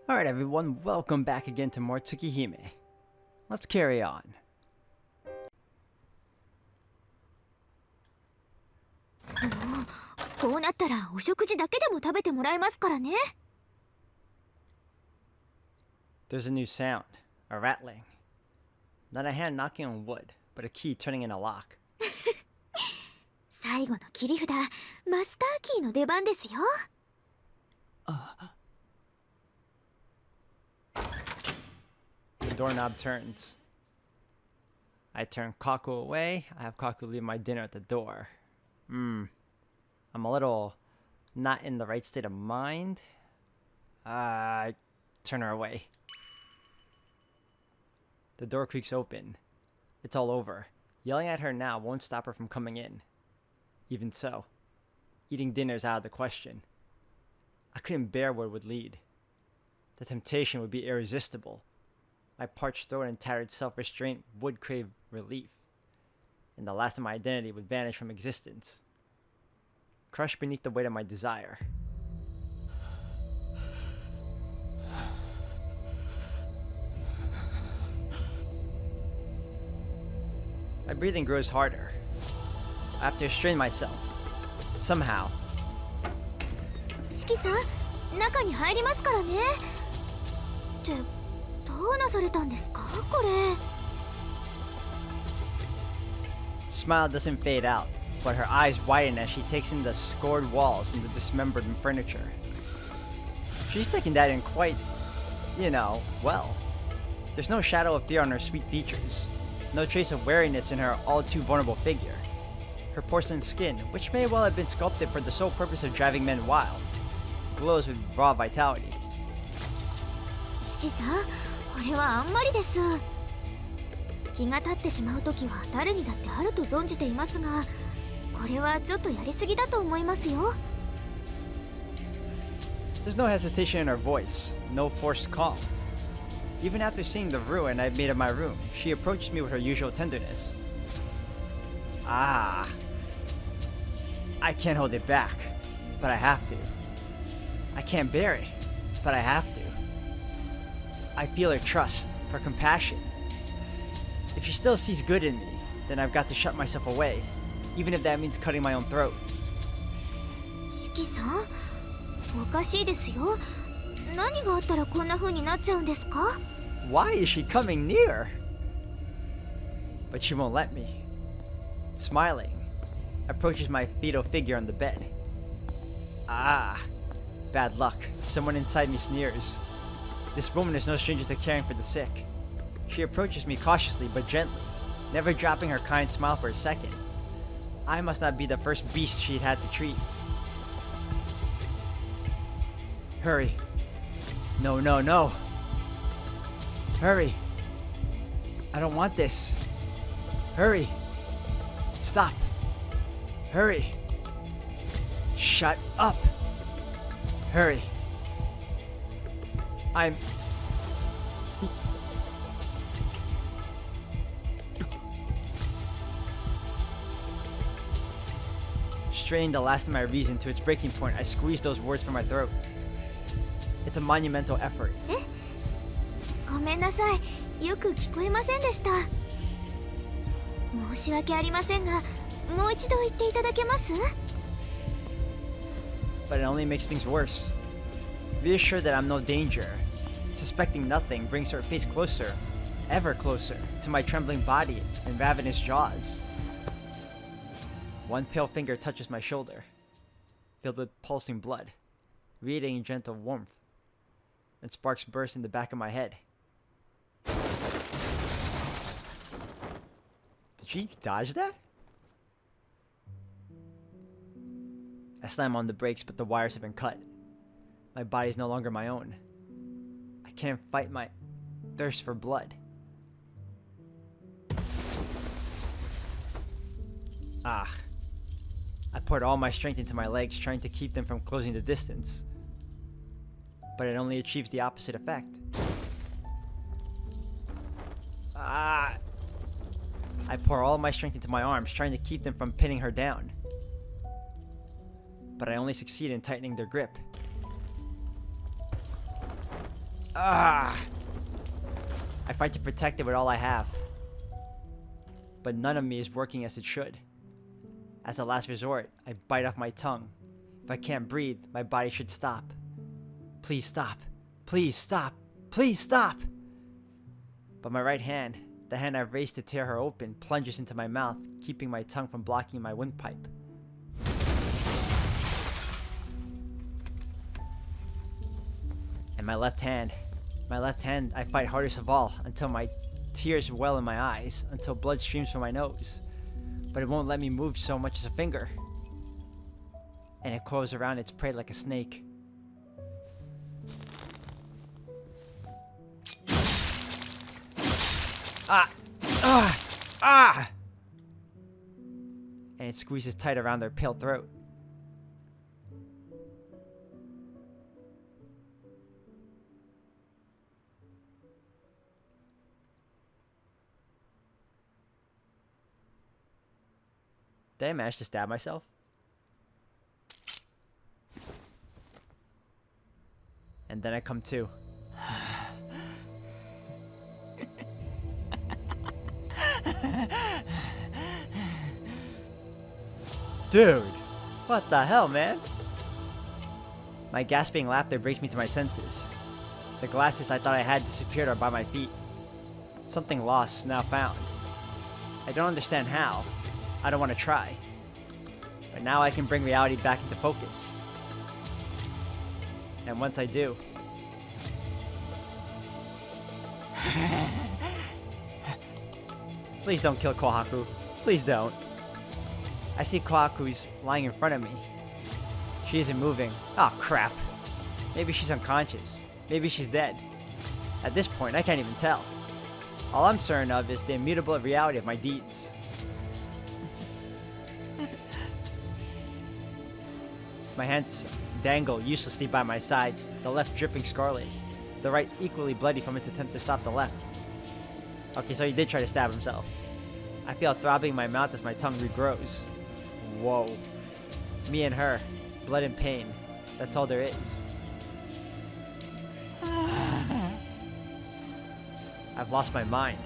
Alright everyone, welcome back again to more Tsukihime. Let's carry on. こうなったらお食事だけでも食べてもらえますからね。There's a new sound, a rattling. Not a hand knocking on wood, but a key turning in a lock. 最後の切り札、マスターキーの出番ですよ。The doorknob turns. I turn Kaku away. I have Kaku leave my dinner at the door. I'm a little not in the right state of mind. I turn her away. The door creaks open. It's all over. Yelling at her now won't stop her from coming in. Even so, eating dinner is out of the question. I couldn't bear where it would lead. The temptation would be irresistible. My parched throat and tattered self-restraint would crave relief, and the last of my identity would vanish from existence, crushed beneath the weight of my desire. My breathing grows harder. I have to restrain myself. Somehow. 四季さん、中に入りますからね。って、どうなされたんですか、これ。Smile doesn't fade out, but her eyes widen as she takes in the scored walls and the dismembered furniture. She's taking that in quite, well. There's no shadow of fear on her sweet features, no trace of wariness in her all-too-vulnerable figure. Her porcelain skin, which may well have been sculpted for the sole purpose of driving men wild, glows with raw vitality. 四季さん、これはあんまりです。気が立ってしまう時は誰にだってあると存じていますが、これはちょっとやりすぎだと思いますよ。There's no hesitation in her voice, no forced calm. Even after seeing the ruin I've made of my room, she approaches me with her usual tenderness. I can't hold it back, but I have to. I can't bear it, but I have to. I feel her trust, her compassion. If she still sees good in me, then I've got to shut myself away, even if that means cutting my own throat. 四季さん、おかしいですよ。何があったらこんな風になっちゃうんですか？ Why is she coming near? But she won't let me. Smiling, approaches my fetal figure on the bed. Bad luck. Someone inside me sneers. This woman is no stranger to caring for the sick. She approaches me cautiously but gently, never dropping her kind smile for a second. I must not be the first beast she'd had to treat. Hurry. No, no, no. Hurry. I don't want this. Hurry. Stop. Hurry. Shut up. Hurry. I'm... Straining the last of my reason to its breaking point, I squeeze those words from my throat. It's a monumental effort. ごめんなさい。よく聞こえませんでした。申し訳ありませんが、もう一度言っていただけます？ But it only makes things worse. Reassured that I'm no danger, suspecting nothing brings her face closer, ever closer, to my trembling body and ravenous jaws. One pale finger touches my shoulder, filled with pulsing blood, radiating gentle warmth, and sparks burst in the back of my head. Did she dodge that? I slam on the brakes, but the wires have been cut. My body is no longer my own. I can't fight my thirst for blood. I poured all my strength into my legs, trying to keep them from closing the distance. But it only achieves the opposite effect. I pour all my strength into my arms, trying to keep them from pinning her down. But I only succeed in tightening their grip. Ah! I fight to protect it with all I have. But none of me is working as it should. As a last resort, I bite off my tongue. If I can't breathe, my body should stop. Please stop. Please stop. Please stop! But my right hand, the hand I've raised to tear her open, plunges into my mouth, keeping my tongue from blocking my windpipe. And my left hand, I fight hardest of all until my tears well in my eyes, until blood streams from my nose. But it won't let me move so much as a finger. And it coils around its prey like a snake. Ah! Ah! Ah! And it squeezes tight around their pale throat. Did I manage to stab myself? And then I come to. Dude, what the hell, man? My gasping laughter brings me to my senses. The glasses I thought I had disappeared are by my feet. Something lost, now found. I don't understand how. I don't want to try. But now I can bring reality back into focus. And once I do... Please don't kill Kohaku. Please don't. I see Kohaku's lying in front of me. She isn't moving. Oh, crap. Maybe she's unconscious. Maybe she's dead. At this point, I can't even tell. All I'm certain of is the immutable reality of my deeds. My hands dangle uselessly by my sides, the left dripping scarlet, the right equally bloody from its attempt to stop the left. Okay, so he did try to stab himself. I feel a throbbing in my mouth as my tongue regrows. Whoa. Me and her, blood and pain. That's all there is. I've lost my mind.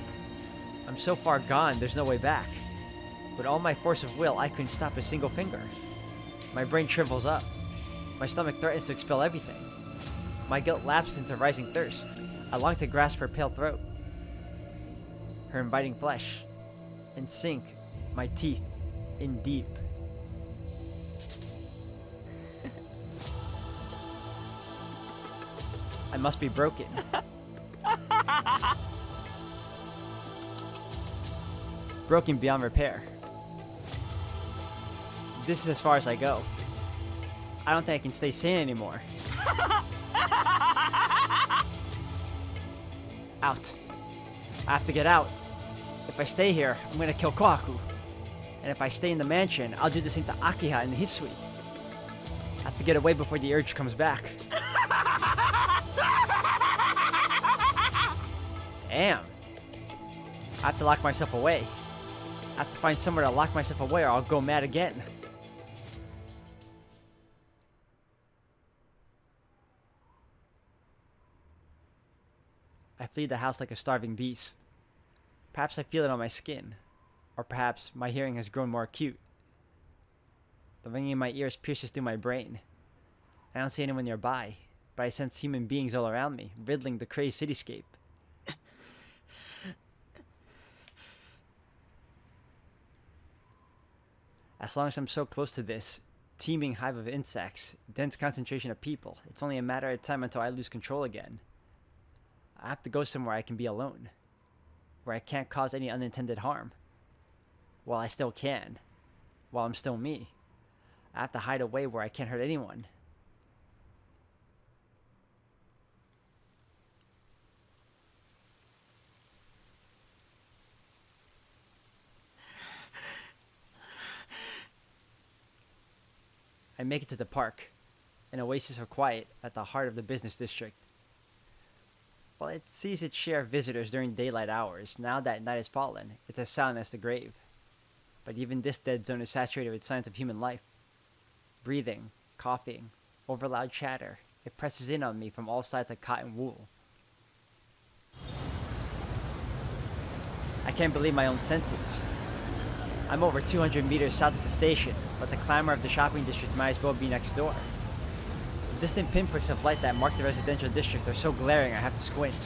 I'm so far gone, there's no way back. With all my force of will, I couldn't stop a single finger. My brain shrivels up. My stomach threatens to expel everything. My guilt lapses into rising thirst. I long to grasp her pale throat, her inviting flesh, and sink my teeth in deep. I must be broken. Broken beyond repair. This is as far as I go. I don't think I can stay sane anymore. Out. I have to get out. If I stay here, I'm gonna kill Kohaku. And if I stay in the mansion, I'll do the same to Akiha in his suite. I have to get away before the urge comes back. Damn. I have to lock myself away. I have to find somewhere to lock myself away or I'll go mad again. I flee the house like a starving beast. Perhaps I feel it on my skin. Or perhaps my hearing has grown more acute. The ringing in my ears pierces through my brain. I don't see anyone nearby, but I sense human beings all around me, riddling the crazed cityscape. As long as I'm so close to this teeming hive of insects, dense concentration of people, it's only a matter of time until I lose control again. I have to go somewhere I can be alone, where I can't cause any unintended harm. While I still can, while I'm still me. I have to hide away where I can't hurt anyone. I make it to the park, an oasis of quiet at the heart of the business district. While it sees its share of visitors during daylight hours, now that night has fallen, it's as silent as the grave. But even this dead zone is saturated with signs of human life. Breathing, coughing, overloud chatter. It presses in on me from all sides like cotton wool. I can't believe my own senses. I'm over 200 meters south of the station, but the clamor of the shopping district might as well be next door. The distant pinpricks of light that mark the residential district are so glaring I have to squint.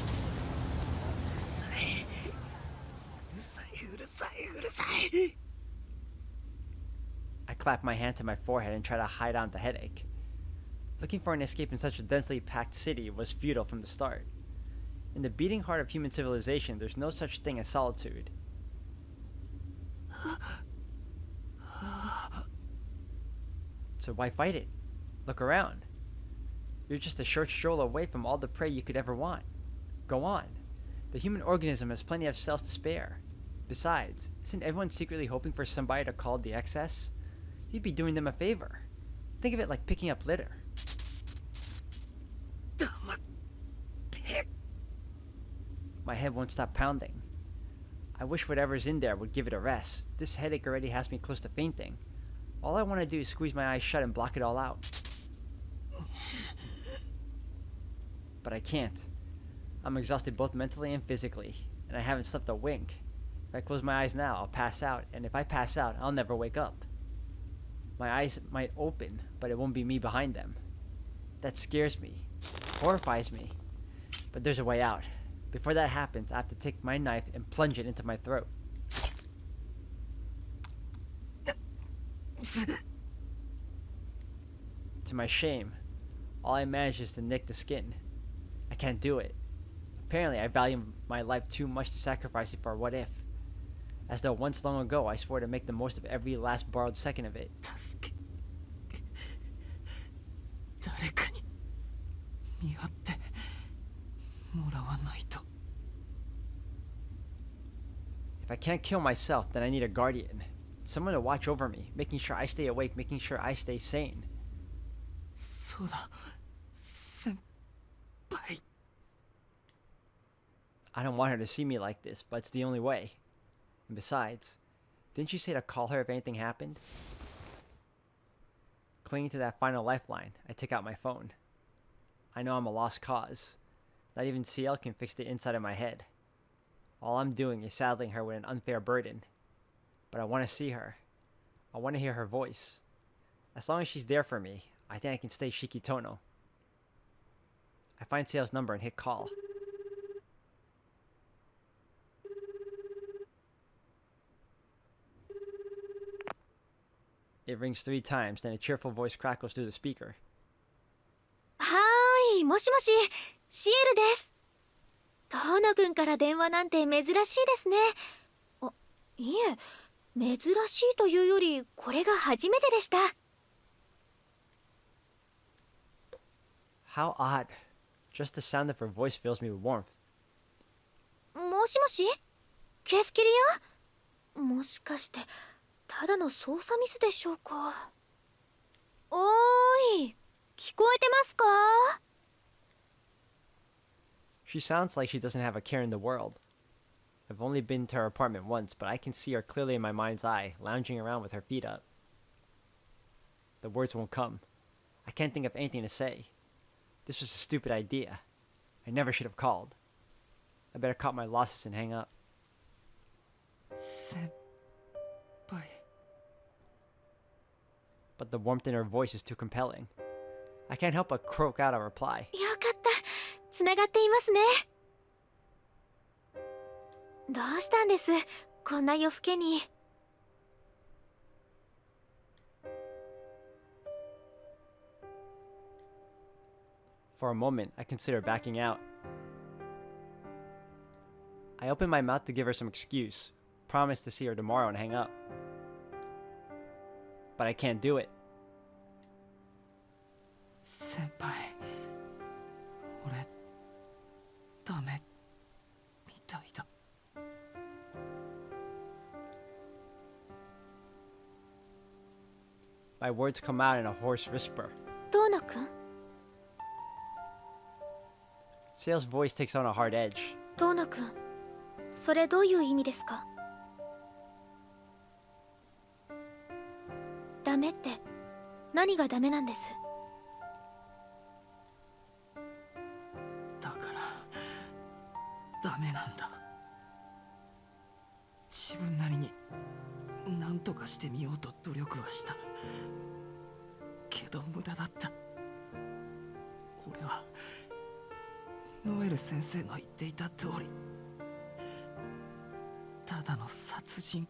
I clap my hand to my forehead and try to hide out the headache. Looking for an escape in such a densely packed city was futile from the start. In the beating heart of human civilization, there's no such thing as solitude. So why fight it? Look around. You're just a short stroll away from all the prey you could ever want. Go on. The human organism has plenty of cells to spare. Besides, isn't everyone secretly hoping for somebody to call the excess? You'd be doing them a favor. Think of it like picking up litter. My head won't stop pounding. I wish whatever's in there would give it a rest. This headache already has me close to fainting. All I want to do is squeeze my eyes shut and block it all out. But I can't. I'm exhausted both mentally and physically, and I haven't slept a wink. If I close my eyes now, I'll pass out, and if I pass out, I'll never wake up. My eyes might open, but it won't be me behind them. That scares me, horrifies me. But there's a way out. Before that happens, I have to take my knife and plunge it into my throat. To my shame, all I manage is to nick the skin. I can't do it. Apparently, I value my life too much to sacrifice it for a what if. As though once long ago I swore to make the most of every last borrowed second of it. If I can't kill myself, then I need a guardian. Someone to watch over me, making sure I stay awake, making sure I stay sane. I don't want her to see me like this, but it's the only way. And besides, didn't you say to call her if anything happened? Clinging to that final lifeline, I take out my phone. I know I'm a lost cause. Not even CL can fix the inside of my head. All I'm doing is saddling her with an unfair burden. But I want to see her. I want to hear her voice. As long as she's there for me, I think I can stay Shiki Tono. I find CL's number and hit call. It rings 3 times, then a cheerful voice crackles through the speaker. はーい、もしもし、シエルです。遠野くんから電話なんて珍しいですね。あ、いえ、珍しいというより、これが初めてでした。How odd. Just the sound of her voice fills me with warmth. もしもし、ケスキリア？もしかして、ただの操作ミスでしょうか。おーい、聞こえてますか？ She sounds like she doesn't have a care in the world. I've only been to her apartment once, but I can see her clearly in my mind's eye, lounging around with her feet up. The words won't come. I can't think of anything to say. This was a stupid idea. I never should have called. I better cut my losses and hang up. But the warmth in her voice is too compelling. I can't help but croak out a reply. よかった。つながっていますね。どうしたんです？こんな夜更けに。For a moment, I consider backing out. I open my mouth to give her some excuse, promise to see her tomorrow and hang up. But I can't do it. 先輩、俺ダメみたいだ。My words come out in a hoarse whisper. 遠野くん？ Sale's voice takes on a hard edge. 遠野くん、それどういう意味ですか？ダメって何がダメなんです？だからダメなんだ。自分なりに何とかしてみようと努力はしたけど無駄だった。俺はノエル先生の言っていた通りただの殺人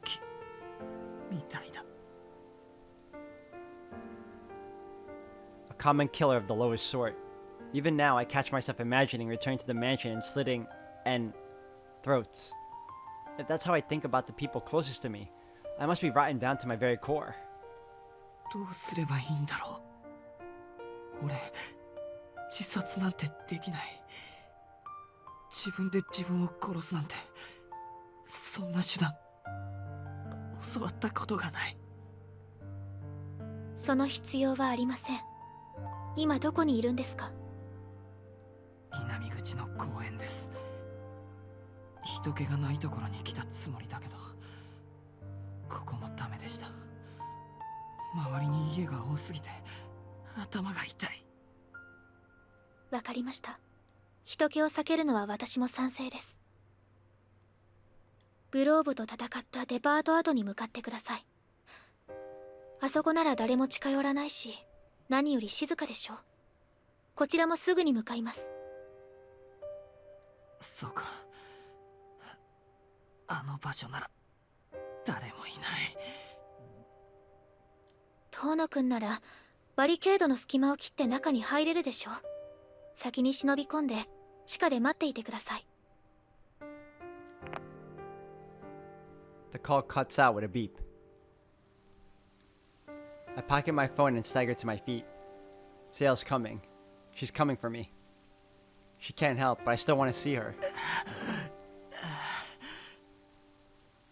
鬼みたいだ。 A common killer of the lowest sort. Even now, I catch myself imagining returning to the mansion and slitting throats. If that's how I think about the people closest to me, I must be rotten down to my very core. どうすればいいんだろう。俺自殺なんてできない。自分で自分を殺すなんてそんな手段教わったことがない。その必要はありません。今どこにいるんですか？南口の公園です。人気がないところに来たつもりだけどここもダメでした。周りに家が多すぎて頭が痛い。わかりました。人気を避けるのは私も賛成です。ブローブと戦ったデパート跡に向かってください。あそこなら誰も近寄らないし、何より静かでしょう。こちらもすぐに向かいます。そうか。あの場所なら誰もいない。遠野くんならバリケードの隙間を切って中に入れるでしょう。先に忍び込んで地下で待っていてください。 The call cuts out with a beep. I pocket my phone and stagger to my feet. Sail's coming. She's coming for me. She can't help, but I still want to see her.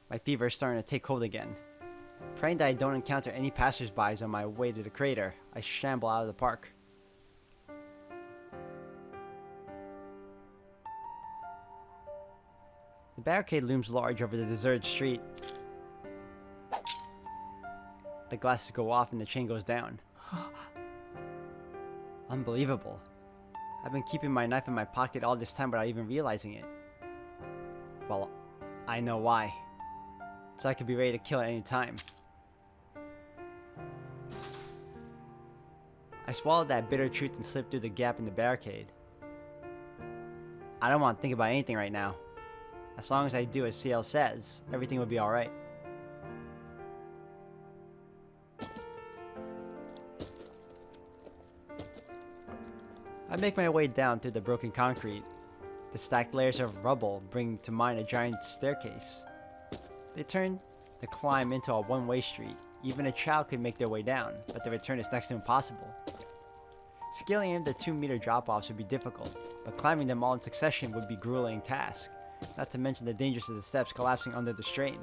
My fever is starting to take hold again. Praying that I don't encounter any passersby on my way to the crater, I shamble out of the park. The barricade looms large over the deserted street. The glasses go off and the chain goes down. Unbelievable. I've been keeping my knife in my pocket all this time without even realizing it. Well, I know why. So I could be ready to kill at any time. I swallowed that bitter truth and slipped through the gap in the barricade. I don't want to think about anything right now. As long as I do as CL says, everything will be alright. I make my way down through the broken concrete. The stacked layers of rubble bring to mind a giant staircase. They turn the climb into a one-way street. Even a child could make their way down, but the return is next to impossible. Scaling in the 2-meter drop-offs would be difficult, but climbing them all in succession would be a grueling task, not to mention the dangers of the steps collapsing under the strain.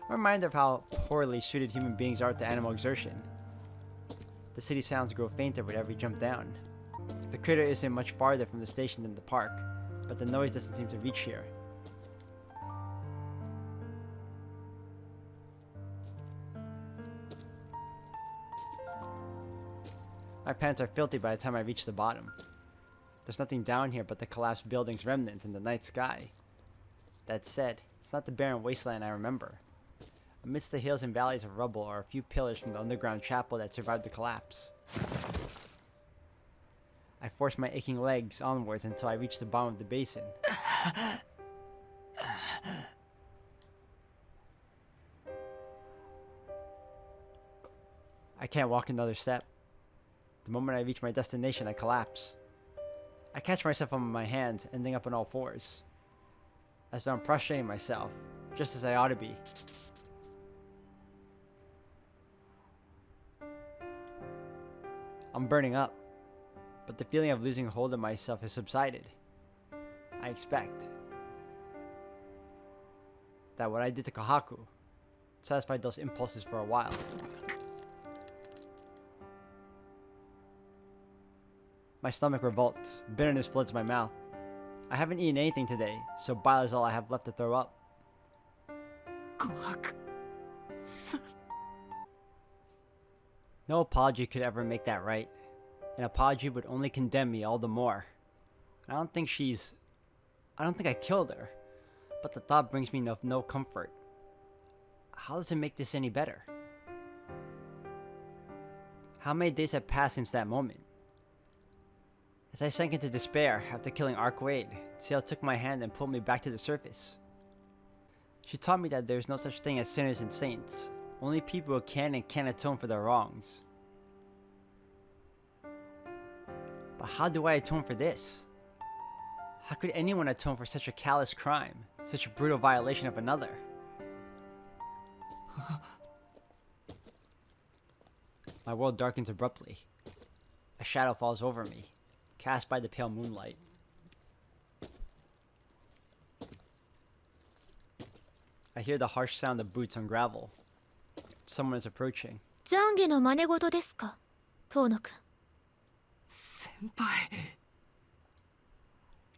A reminder of how poorly suited human beings are to animal exertion. The city sounds grow fainter with every jump down. The crater isn't much farther from the station than the park, but the noise doesn't seem to reach here. My pants are filthy by the time I reach the bottom. There's nothing down here but the collapsed building's remnants and the night sky. That said, it's not the barren wasteland I remember. Amidst the hills and valleys of rubble are a few pillars from the underground chapel that survived the collapse. I force my aching legs onwards until I reach the bottom of the basin. I can't walk another step. The moment I reach my destination, I collapse. I catch myself on my hands, ending up on all fours, as though I'm prostrating myself, just as I ought to be. I'm burning up, but the feeling of losing hold of myself has subsided. I expect that what I did to Kahaku satisfied those impulses for a while. My stomach revolts. Bitterness floods my mouth. I haven't eaten anything today, so bile is all I have left to throw up. No apology could ever make that right. An apology would only condemn me all the more. I don't think I killed her. But the thought brings me no comfort. How does it make this any better? How many days have passed since that moment? As I sank into despair after killing Arcwade, Ciel took my hand and pulled me back to the surface. She taught me that there's no such thing as sinners and saints, only people who can and can't atone for their wrongs. But how do I atone for this? How could anyone atone for such a callous crime, such a brutal violation of another? My world darkens abruptly. A shadow falls over me, cast by the pale moonlight. I hear the harsh sound of boots on gravel. Someone is approaching. 懺悔の真似事ですか、遠野くん。先輩。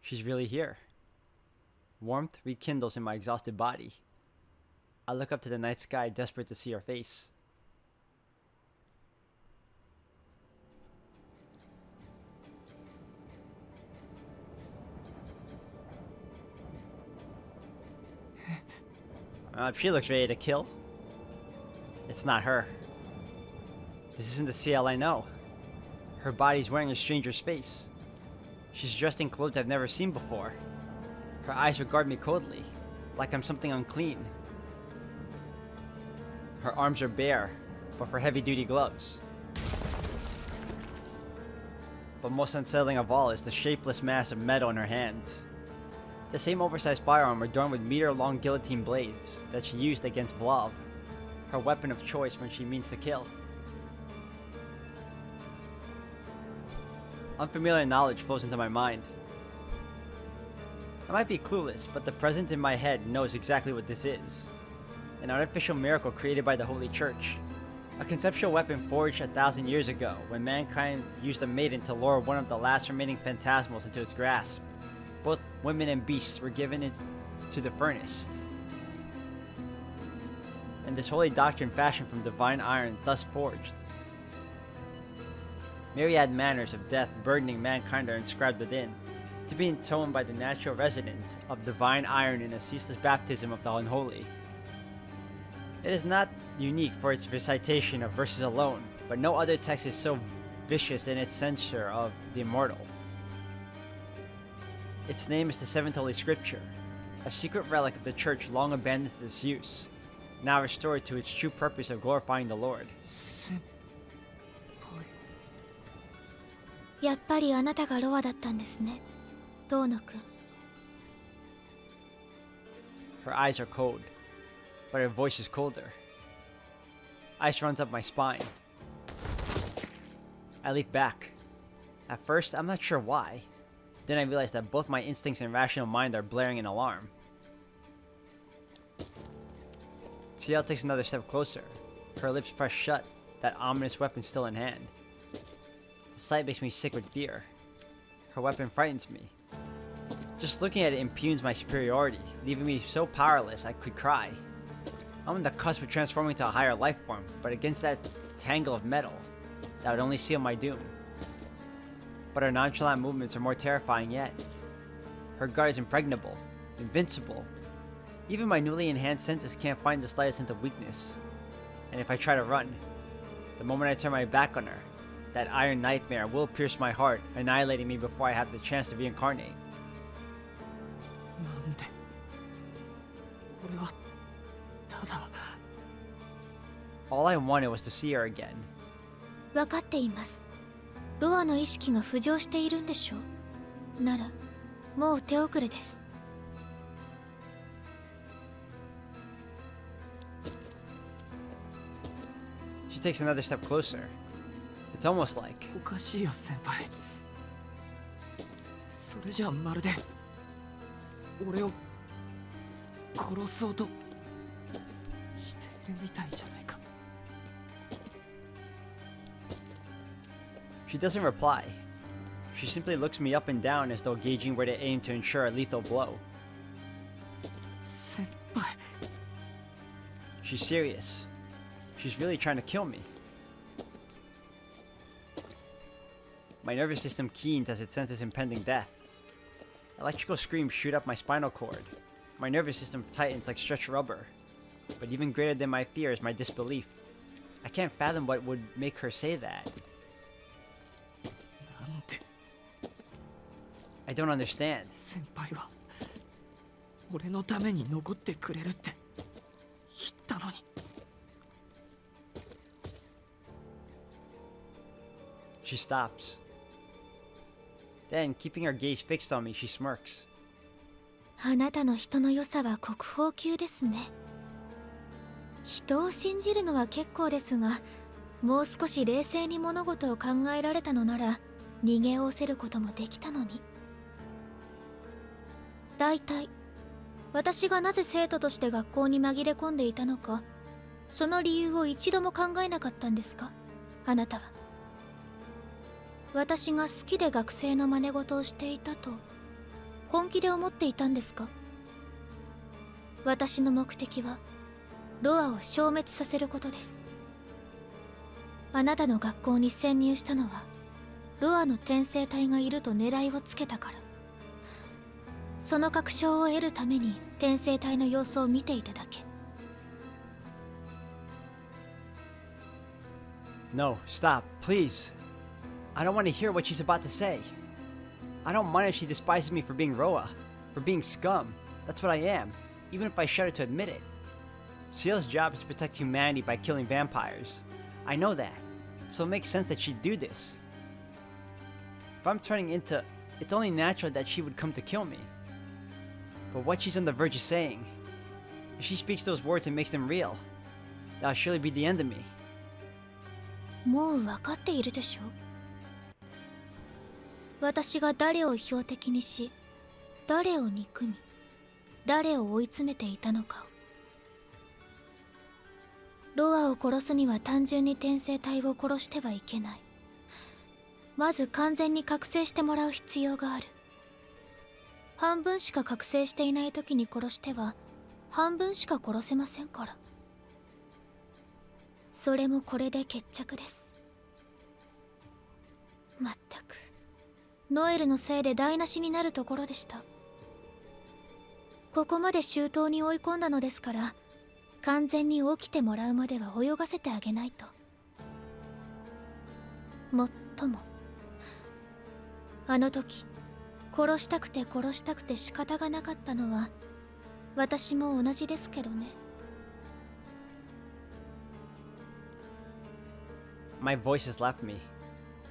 She's really here. Warmth rekindles in my exhausted body. I look up to the night sky, desperate to see her face. She looks ready to kill. It's not her. This isn't the CL I know. Her body's wearing a stranger's face. She's dressed in clothes I've never seen before. Her eyes regard me coldly, like I'm something unclean. Her arms are bare, but for heavy-duty gloves. But most unsettling of all is the shapeless mass of metal in her hands. The same oversized firearm adorned with meter-long guillotine blades that she used against Vlav, her weapon of choice when she means to kill. Unfamiliar knowledge flows into my mind. I might be clueless, but the presence in my head knows exactly what this is. An artificial miracle created by the Holy Church. A conceptual weapon forged 1,000 years ago, when mankind used a maiden to lure one of the last remaining phantasmals into its grasp. Both women and beasts were given into the furnace. And this holy doctrine fashioned from divine iron thus forged. Myriad manners of death burdening mankind are inscribed within, to be intoned by the natural resonance of divine iron in a ceaseless baptism of the unholy. It is not unique for its recitation of verses alone, but no other text is so vicious in its censure of the immortal. Its name is the Seventh Holy Scripture, a secret relic of the Church long abandoned to disuse, now restored to its true purpose of glorifying the Lord. 先輩。やっぱりあなたがロアだったんですね、遠野くん。Her eyes are cold, but her voice is colder. Ice runs up my spine. I leap back. At first, I'm not sure why. Then I realize that both my instincts and rational mind are blaring in alarm. Ciel takes another step closer, her lips pressed shut, that ominous weapon still in hand. The sight makes me sick with fear. Her weapon frightens me. Just looking at it impugns my superiority, leaving me so powerless I could cry. I'm on the cusp of transforming into a higher life form, but against that tangle of metal, that would only seal my doom. But her nonchalant movements are more terrifying yet. Her guard is impregnable, invincible. Even my newly enhanced senses can't find the slightest hint of weakness. And if I try to run, the moment I turn my back on her, that iron nightmare will pierce my heart, annihilating me before I have the chance to reincarnate. なんで俺はただ All I wanted was to see her again. 分かっています。ロアの意識が浮上しているんでしょう。なら、もう手遅れです。She takes another step closer. It's almost like... おかしいよ先輩。それじゃまるで俺を殺そうとしているみたいじゃないか。 She doesn't reply. She simply looks me up and down as though gauging where to aim to ensure a lethal blow. 先輩。 She's serious. She's really trying to kill me. My nervous system keens as it senses impending death. Electrical screams shoot up my spinal cord. My nervous system tightens like stretched rubber. But even greater than my fear is my disbelief. I can't fathom what would make her say that. なんで I don't understand. 先輩は俺のために残ってくれるって言ったのに。 She stops. Then, keeping her gaze fixed on me, she smirks. あなたの人の良さは国宝級ですね。人を信じるのは結構ですが、もう少し冷静に物事を考えられたのなら逃げおせることもできたのに。大体私がなぜ生徒として学校に紛れ込んでいたのか、その理由を一度も考えなかったんですか、あなたは。私が好きで学生の真似事をしていたと本気で思っていたんですか。私の目的はロアを消滅させることです。あなたの学校に潜入したのはロアの転生体がいると狙いをつけたから。その確証を得るために転生体の様子を見ていただけ。 No, stop, please. I don't want to hear what she's about to say. I don't mind if she despises me for being Roa, for being scum. That's what I am, even if I shudder to admit it. Seal's job is to protect humanity by killing vampires. I know that, so it makes sense that she'd do this. If I'm turning into... it's only natural that she would come to kill me. But what she's on the verge of saying, if she speaks those words and makes them real, that'll surely be the end of me. もう分かっているでしょ。私が誰を標的にし、誰を憎み、誰を追い詰めていたのかを。ロアを殺すには単純に転生体を殺してはいけない。まず完全に覚醒してもらう必要がある。半分しか覚醒していない時に殺しては半分しか殺せませんから。それもこれで決着です。まったくノエルのせいで台無しになるところでした。ここまで周到に追い込んだのですから、完全に起きてもらうまでは泳がせてあげないと。もっともあの時殺したくて仕方がなかったのは私も同じですけどね。 My voice has left me.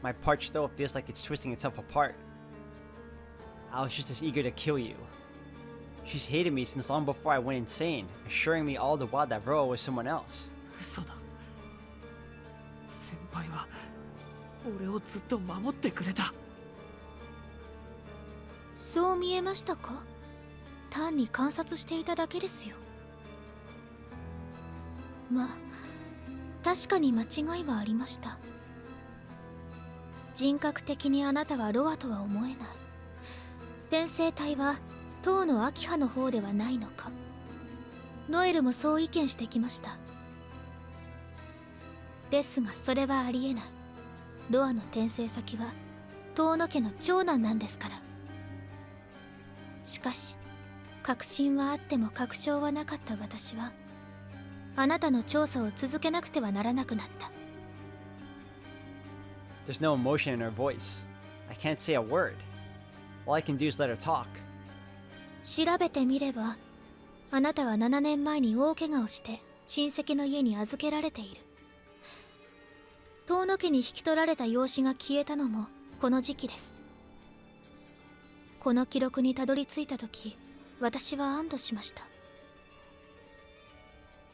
My parched throat feels like it's twisting itself apart. I was just as eager to kill you. She's hated me since long before I went insane, assuring me all the while that Roa was someone else. 嘘だ。先輩は俺をずっと守ってくれた。そう見えましたか。単に観察していただけですよ。まあ確かに間違いはありました。人格的にあなたはロアとは思えない。転生体は当の秋葉の方ではないのか。ノエルもそう意見してきました。ですがそれはありえない。ロアの転生先は遠野家の長男なんですから。しかし確信はあっても確証はなかった私はあなたの調査を続けなくてはならなくなった。 There's no emotion in her voice. I can't say a word. All I can do is let her talk. 調べてみればあなたは7年前に大怪我をして親戚の家に預けられている。遠野家に引き取られた養子が消えたのもこの時期です。この記録にたどり着いた時私は安堵しました。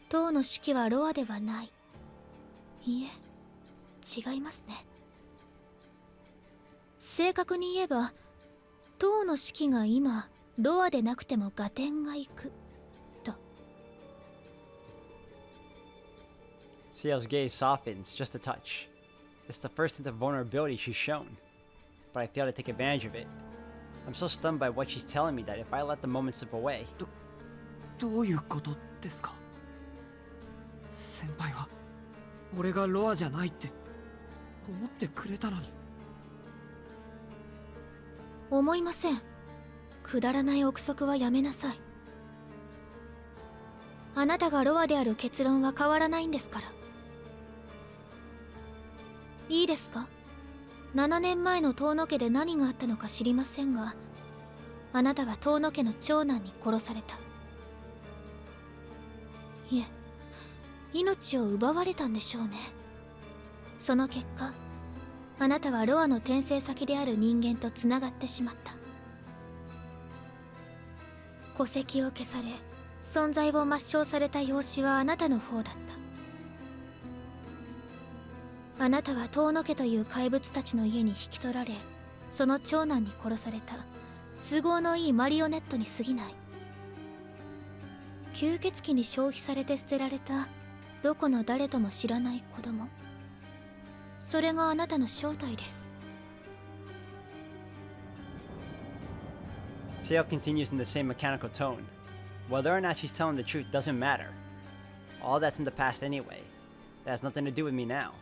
当の式はロアではない。いいえ違いますね。正確に言えば当の式が今ロアでなくても合点がいくと。 Ciel's gaze softens just a touch. It's the first hint of vulnerability she's shown, but I fail to take advantage of it. I'm so stunned by what she's telling me that if I let the moment slip away... どういうことですか。先輩は俺がロアじゃないって思ってくれたのに。思いません。くだらない憶測はやめなさい。あなたがロアである結論は変わらないんですから。いいですか。7年前の遠野家で何があったのか知りませんが、あなたは遠野家の長男に殺された。いえ、命を奪われたんでしょうね。その結果、あなたはロアの転生先である人間とつながってしまった。戸籍を消され、存在を抹消された養子はあなたの方だった。あなたは遠野家という怪物たちの家に引き取られ、その長男に殺された都合のいいマリオネットに過ぎない。吸血鬼に消費されて捨てられたどこの誰とも知らない子供、それがあなたの正体です。 Seo continues in the same mechanical tone. Whether or not she's telling the truth doesn't matter. All that's in the past anyway. That has nothing to do with me now.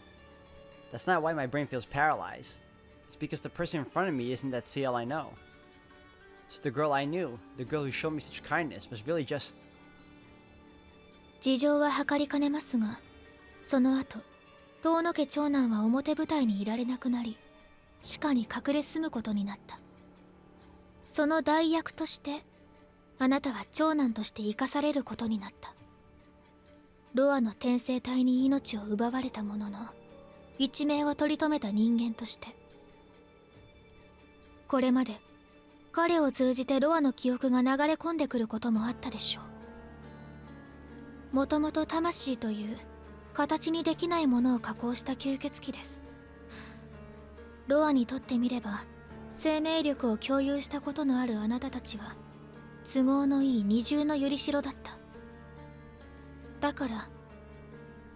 That's not why my brain feels paralyzed. It's because the person in front of me isn't that CL I know. So the girl I knew, the girl who showed me such kindness, was really just... 事情は計りかねますが、その後遠野家長男は表舞台にいられなくなり、地下に隠れ住むことになった。その代役としてあなたは長男として生かされることになった。ロアの転生体に命を奪われたものの、一命を取り留めた人間として。これまで彼を通じてロアの記憶が流れ込んでくることもあったでしょう。もともと魂という形にできないものを加工した吸血鬼です。ロアにとってみれば、生命力を共有したことのあるあなたたちは都合のいい二重のよりしろだった。だから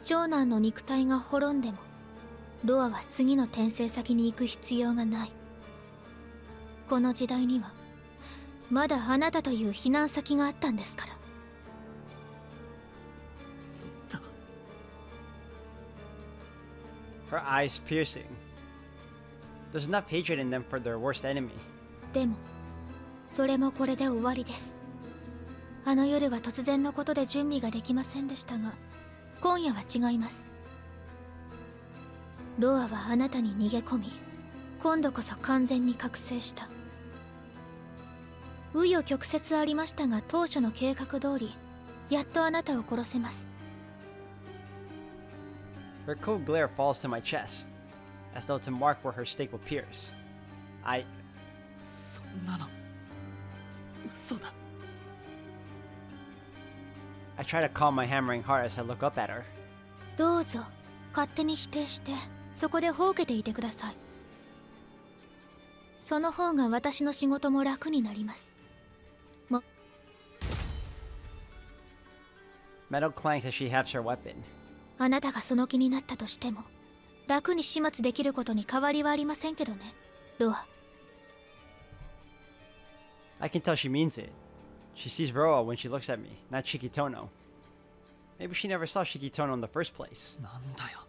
長男の肉体が滅んでもロアは次の転生先に行く必要がない。この時代にはまだあなたという避難先があったんですから。そっだ。 Her eyes piercing. There's enough hatred in them for their worst enemy. でもそれもこれで終わりです。あの夜は突然のことで準備ができませんでしたが、今夜は違います。ロアはあなたに逃げ込み、今度こそ完全に覚醒した。紆余曲折ありましたが、当初の計画通りやっとあなたを殺せます。 Her cold glare falls to my chest, as though to mark where her stake will pierce. そんなの嘘だ。 I try to calm my hammering heart as I look up at her. どうぞ勝手に否定してそこでほうけていてください。その方が私の仕事も楽になります。Metal clanks as she halves her weapon. あなたがその気になったとしても楽に始末できることに変わりはありませんけどね、ロア。 I can tell she means it. She sees Roa when she looks at me, not Shiki Tono. Maybe she never saw Shiki Tono in the first place. なんだよ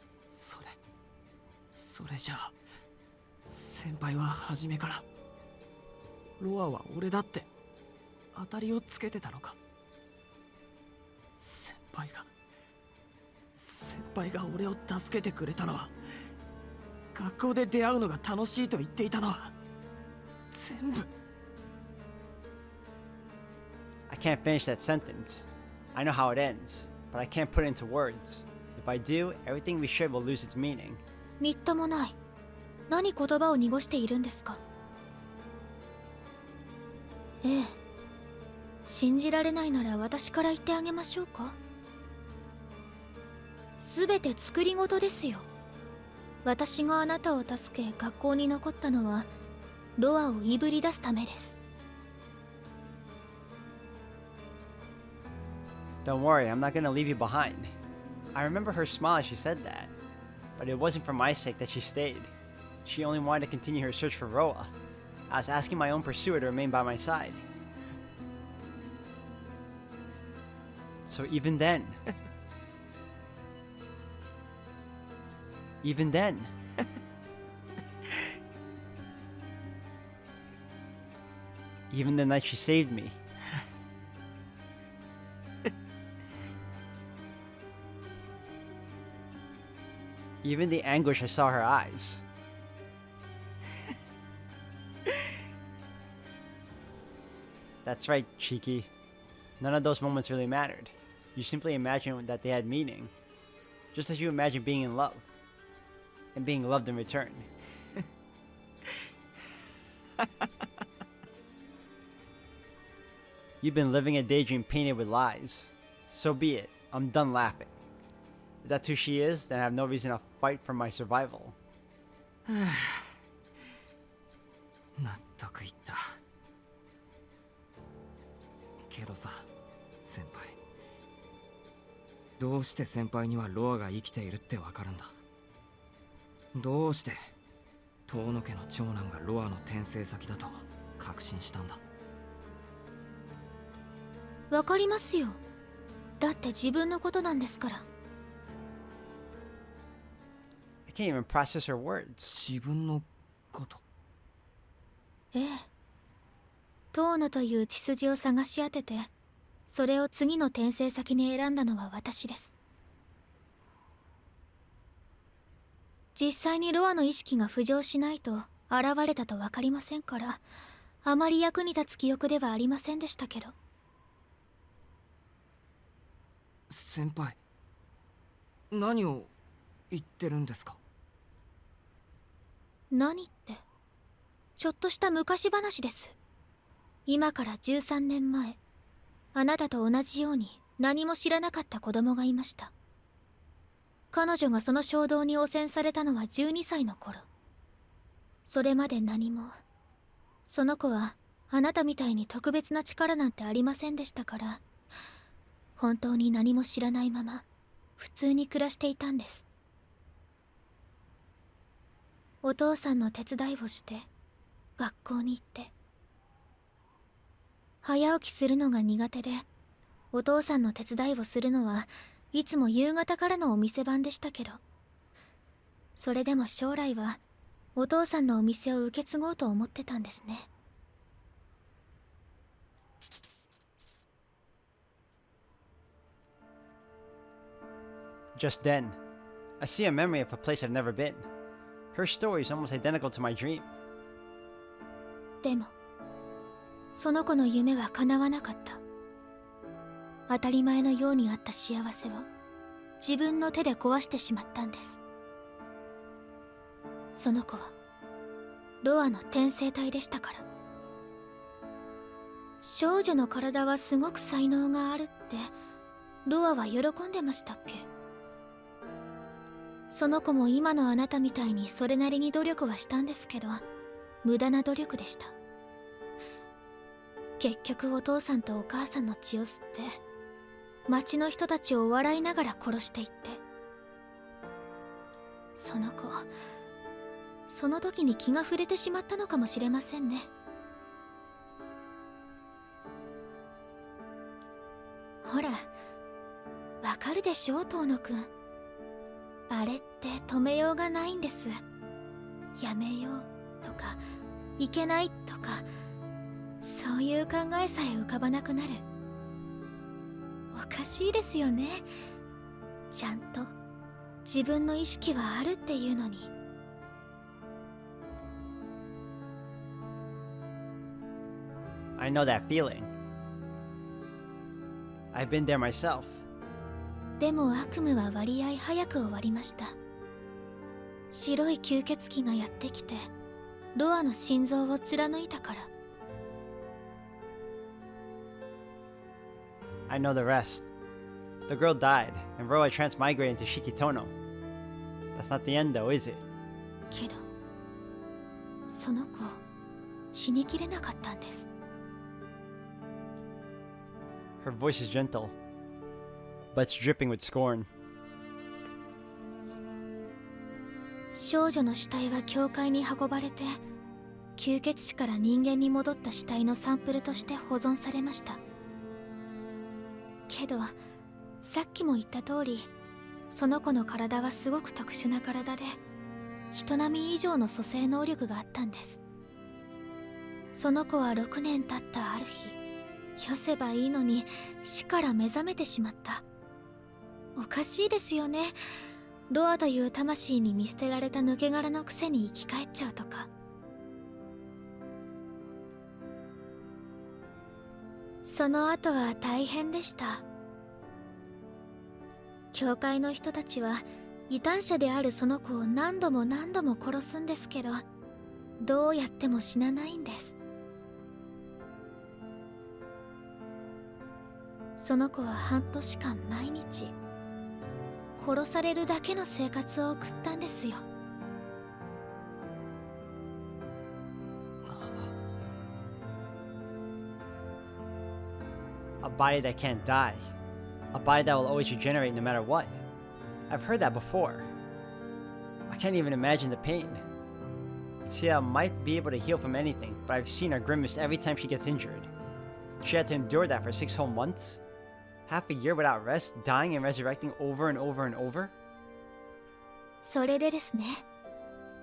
それじゃあ先輩は初めからロアは俺だって当たりをつけてたのか。先輩が俺を助けてくれたのは、学校で出会うのが楽しいと言っていたのは全部。 I can't finish that sentence. I know how it ends, but I can't put it into words. If I do, everything we shared will lose its meaning. みっともない。何言葉を濁しているんですか。ええ、信じられないなら私から言ってあげましょうか。すべて作り事ですよ。私があなたを助け学校に残ったのはロアをいぶり出すためです。 Don't worry, I'm not gonna leave you behind. I remember her smile as she said that, but it wasn't for my sake that she stayed. She only wanted to continue her search for Roa. I was asking my own pursuer to remain by my side. So even then... even then... even the night she saved me... Even the anguish I saw her eyes. That's right, Shiki. None of those moments really mattered. You simply imagined that they had meaning. Just as you imagine being in love. And being loved in return. You've been living a daydream painted with lies. So be it. I'm done laughing. If that's who she is, then I have no reason to fight for my survival. 納得いった。けどさ、先輩。どうして先輩にはロアが生きているってわかるんだ。どうして遠野家の長男がロアの転生先だと確信したんだ。わかりますよ。だって自分のことなんですから。I can't even process her words. 自分のこと。ええ。遠野という血筋を探し当てて、それを次の転生先に選んだのは私です。実際にロアの意識が浮上しないと現れたと分かりませんから、あまり役に立つ記憶ではありませんでしたけど。先輩、何を言ってるんですか？何って、ちょっとした昔話です。今から13年前、あなたと同じように何も知らなかった子供がいました。彼女がその衝動に汚染されたのは12歳の頃。それまで何も。その子はあなたみたいに特別な力なんてありませんでしたから、本当に何も知らないまま普通に暮らしていたんです。お父さんの手伝いをして学校に行って、早起きするのが苦手で、お父さんの手伝いをするのはいつも夕方からのお店番でしたけど、それでも将来はお父さんのお店を受け継ごうと思ってたんですね。Just then, I see a memory of a place I've never been. Her story is almost identical to my dream. でもその子の夢は叶わなかった。当たり前のようにあった幸せを自分の手で壊してしまったんです。その子はロアの転生体でしたから。少女の体はすごく才能があるってロアは喜んでましたっけ？その子も今のあなたみたいにそれなりに努力はしたんですけど、無駄な努力でした。結局お父さんとお母さんの血を吸って町の人たちを笑いながら殺していって、その子、その時に気が触れてしまったのかもしれませんね。ほら、わかるでしょ遠野くん。あれって止めようがないんです。やめようとかいけないとか、そういう考えさえ浮かばなくなる。おかしいですよね。ちゃんと自分の意識はあるっていうのに。I know that feeling. I've been there myself. でも悪夢は割合早く終わりました。白い吸血鬼がやってきてロアの心臓を貫いたから。I know the rest. The girl died, and Roa transmigrated into Shikitono. That's not the end though, is it? けどその子死にきれなかったんです。Her voice is gentle, but it's dripping with scorn. 少女の死体は教会に運ばれて、吸血死から人間に戻った死体のサンプルとして保存されました。けどさっきも言った通り、その子の体はすごく特殊な体で、人並み以上の蘇生能力があったんです。その子は6年経ったある日、よせばいいのに死から目覚めてしまった。おかしいですよね。ロアという魂に見捨てられた抜け殻のくせに生き返っちゃうとか。その後は大変でした。教会の人たちは異端者であるその子を何度も何度も殺すんですけど、どうやっても死なないんです。その子は半年間毎日殺されるだけの生活を送ったんですよ。A body that can't die. A body that will always regenerate no matter what. I've heard that before. I can't even imagine the pain. Tia might be able to heal from anything, but I've seen her grimace every time she gets injured. She had to endure that for 6 whole months? Half a year without rest, dying and resurrecting over and over and over? それでですね、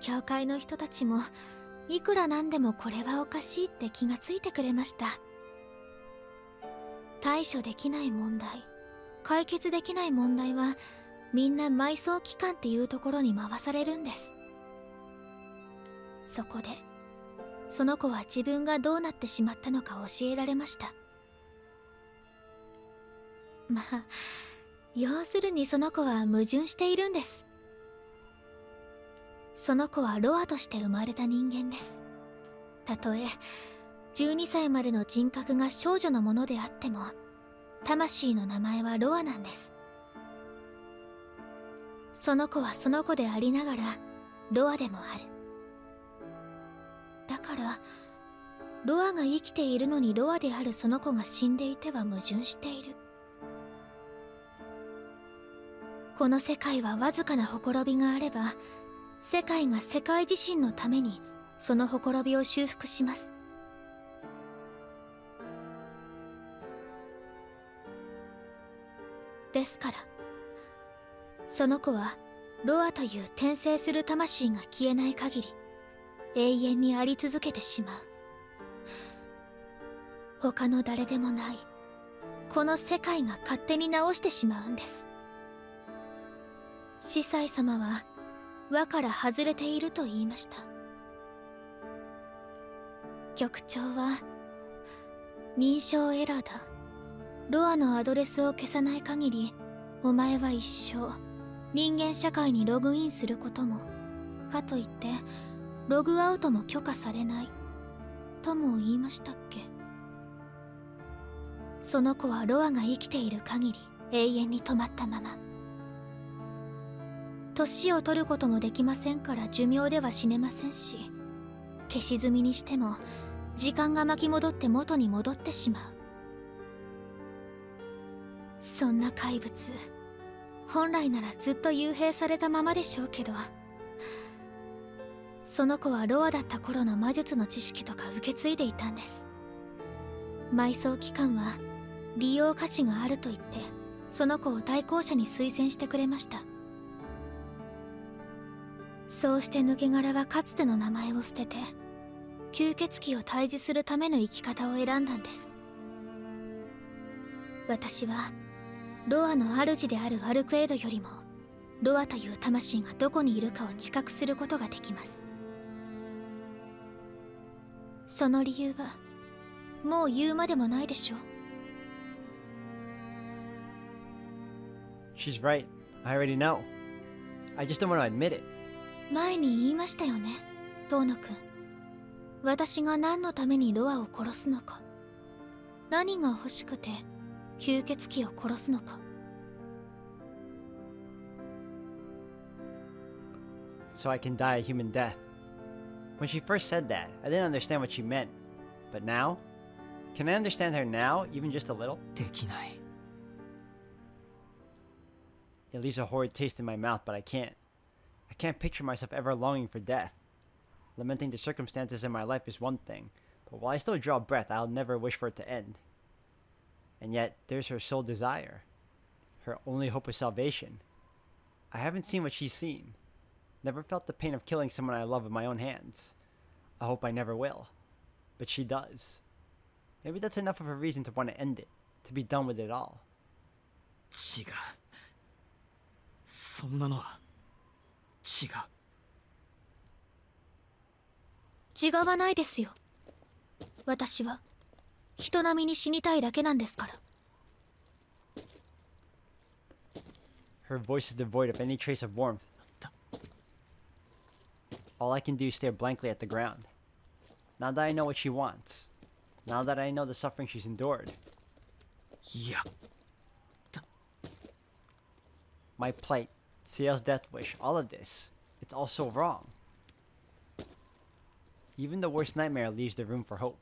教会の人たちもいくらなんでもこれはおかしいって気がついてくれました。対処できない問題、解決できない問題はみんな埋葬機関っていうところに回されるんです。そこでその子は自分がどうなってしまったのか教えられました。まあ要するにその子は矛盾しているんです。その子はロアとして生まれた人間です。たとえ12歳までの人格が少女のものであっても、魂の名前はロアなんです。その子はその子でありながらロアでもある。だからロアが生きているのにロアであるその子が死んでいては矛盾している。この世界はわずかなほころびがあれば、世界が世界自身のためにそのほころびを修復します。ですからその子はロアという転生する魂が消えない限り永遠にあり続けてしまう。他の誰でもないこの世界が勝手に直してしまうんです。司祭様は輪から外れていると言いました。局長は認証エラーだ。ロアのアドレスを消さない限りお前は一生人間社会にログインすることも、かといってログアウトも許可されないとも言いましたっけ。その子はロアが生きている限り永遠に止まったまま。年を取ることもできませんから寿命では死ねませんし、消し済みにしても時間が巻き戻って元に戻ってしまう。そんな怪物、本来ならずっと幽閉されたままでしょうけど、その子はロアだった頃の魔術の知識とか受け継いでいたんです。埋葬機関は利用価値があると言ってその子を対向者に推薦してくれました。そうして抜け殻はかつての名前を捨てて吸血鬼を退治するための生き方を選んだんです。私はロアの主であるアルクエドよりもロアという魂がどこにいるかを知覚することができます。その理由はもう言うまでもないでしょう。 She's right. I already know. I just don't want to admit it. 前に言いましたよね、遠野くん。私が何のためにロアを殺すのか、何が欲しくて吸血鬼を殺すのか。So I can die a human death. When she first said that, I didn't understand what she meant. But now? Can I understand her now, even just a little? できない。 It leaves a horrid taste in my mouth, but I can't. I can't picture myself ever longing for death. Lamenting the circumstances in my life is one thing, but while I still draw breath, I'll never wish for it to end. And yet, there's her sole desire. Her only hope of salvation. I haven't seen what she's seen. Never felt the pain of killing someone I love with my own hands. I hope I never will. But she does. Maybe that's enough of a reason to want to end it. To be done with it all. 違う。そんなのは違う。違わないですよ。私は人並みに死にたいだけなんですから。 Her voice is devoid of any trace of warmth. All I can do is stare blankly at the ground. Now that I know what she wants, now that I know the suffering she's endured, いや、 my plight, Ciel's death wish, all of this, it's all so wrong. Even the worst nightmare leaves the room for hope.